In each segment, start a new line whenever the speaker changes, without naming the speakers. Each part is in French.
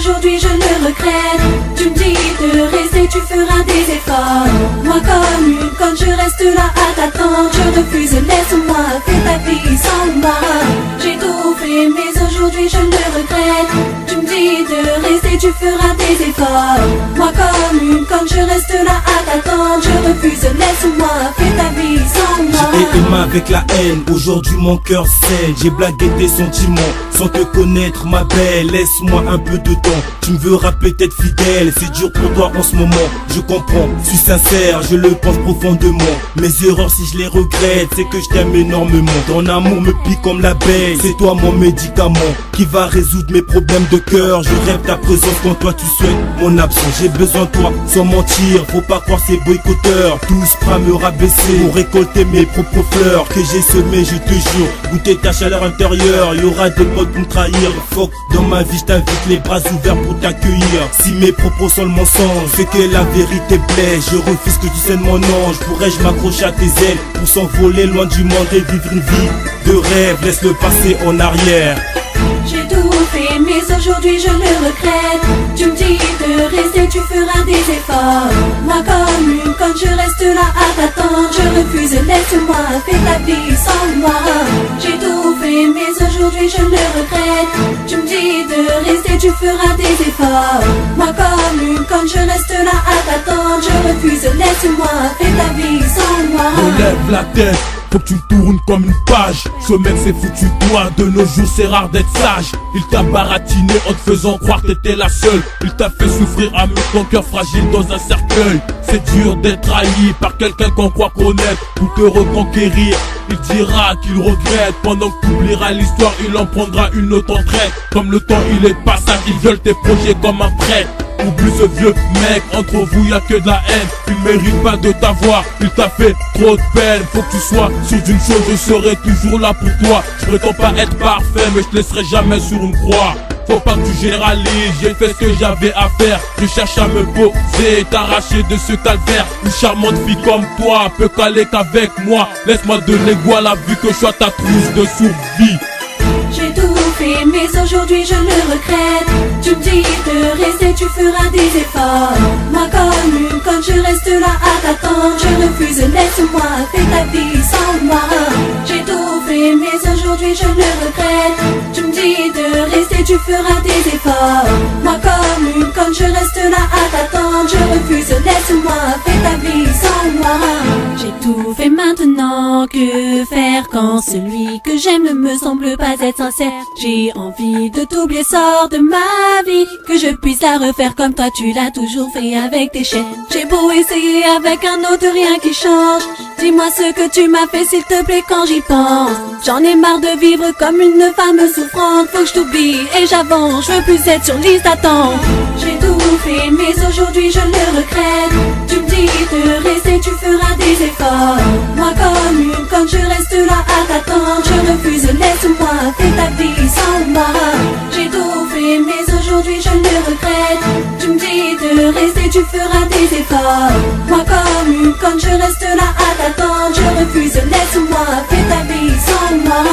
aujourd'hui je le regrette. Tu me dis de rester, tu feras des efforts. Moi comme une conne, je reste là à t'attendre. Je refuse, laisse-moi, fais ta vie sans moi. J'ai tout fait mais aujourd'hui je le regrette. Tu me dis de rester, tu feras des efforts. Moi comme une conne, je reste là à t'attendre. Je refuse, laisse-moi, fais ta vie sans moi.
J'ai aimé avec la haine, aujourd'hui mon cœur saigne. J'ai blagué tes sentiments sans te connaître ma belle. Laisse-moi un peu de temps, tu me verras peut-être fidèle. C'est dur pour toi en ce moment, je comprends, suis sincère, je le pense profondément. Mes erreurs si je les regrette, c'est que je t'aime énormément. Ton amour me pique comme l'abeille, c'est toi mon médicament qui va résoudre mes problèmes de cœur. Je rêve ta présence quand toi tu souhaites mon absence. J'ai besoin de toi sans mentir, faut pas croire ces boycotteurs. Tous prêts à me rabaisser pour récolter mes propres fleurs que j'ai semées, je te jure. Goûter ta chaleur intérieure, y aura des potes pour me trahir. Fuck, dans ma vie je t'invite les bras ouverts pour t'accueillir. Si mes propos sont le mensonge, c'est que la vérité blesse. Je refuse que tu saignes mon ange. Pourrais-je m'accrocher à tes ailes pour s'envoler loin du monde et vivre une vie de rêve? Laisse le passé en arrière.
J'ai tout fait mais aujourd'hui je le regrette. Tu me dis de rester, tu feras des efforts. Moi comme une conne, je reste là à t'attendre. Je refuse, laisse-moi, fais ta vie sans moi. J'ai tout fait mais aujourd'hui je le regrette. Tu me dis de rester, tu feras des efforts. Moi comme une conne, je reste là à t'attendre. Je refuse, laisse-moi, fais ta vie sans moi.
Relève la tête, faut que tu tournes comme une page. Ce mec s'est foutu de toi, de nos jours c'est rare d'être sage. Il t'a baratiné en te faisant croire que t'étais la seule. Il t'a fait souffrir à mettre ton cœur fragile dans un cercueil. C'est dur d'être trahi par quelqu'un qu'on croit connaître pour te reconquérir. Il dira qu'il regrette, pendant que t'oublieras l'histoire, il en prendra une autre en traite. Comme le temps il est de passage, il viole tes projets comme un prêtre. Oublie ce vieux mec, entre vous y'a que de la haine. Il mérite pas de t'avoir, il t'a fait trop de peine. Faut que tu sois sûr d'une chose, je serai toujours là pour toi. Je prétends pas être parfait, mais je te laisserai jamais sur une croix. Faut pas que tu généralises, j'ai fait ce que j'avais à faire. Je cherche à me poser, t'arracher de ce calvaire. Une charmante fille comme toi peut caler qu'avec moi. Laisse-moi donner goût à la vie, que je sois ta trousse de survie.
J'ai tout fait mais aujourd'hui je le regrette. Tu me dis de rester, tu feras des efforts. Moi comme une conne, je reste là à t'attendre. Je refuse, laisse-moi, fais ta vie sans moi. J'ai tout fait mais aujourd'hui je le regrette. Tu me dis de rester, tu feras des efforts. Moi comme une conne, je reste là à t'attendre. Je refuse, laisse-moi, fais ta vie sans moi. J'ai tout fait maintenant, que faire quand celui que j'aime ne me semble pas être sincère? J'ai envie de t'oublier, sors de ma vie, que je puisse la refaire comme toi tu l'as toujours fait avec tes chaînes. J'ai beau essayer avec un autre, rien qui change. Dis-moi ce que tu m'as fait s'il te plaît quand j'y pense. J'en ai marre de vivre comme une femme souffrante. Faut que je t'oublie et j'avance, je veux plus être sur liste d'attente. J'ai tout fait mais aujourd'hui je le regrette. Tu me dis de rester, tu feras des efforts. Moi comme une conne, je reste là à t'attendre. Je refuse, laisse-moi, fais ta vie sans moi. J'ai tout fait mais aujourd'hui je le regrette. Tu me dis de rester, tu feras des efforts. Moi comme une conne, je reste là à t'attendre. Je refuse, laisse-moi, fais ta vie sans moi.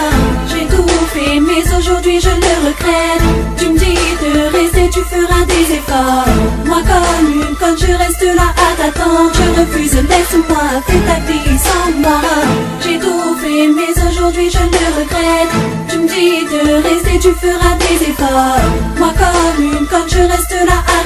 J'ai tout fait mais aujourd'hui je le regrette. Tu me dis de rester, tu feras des efforts. Moi comme une conne, je reste là à t'attendre. Je refuse, laisse-moi, fais ta vie sans moi. J'ai tout fait mais aujourd'hui je le regrette. Tu me dis de rester, tu feras des efforts. Moi comme une conne, je reste là à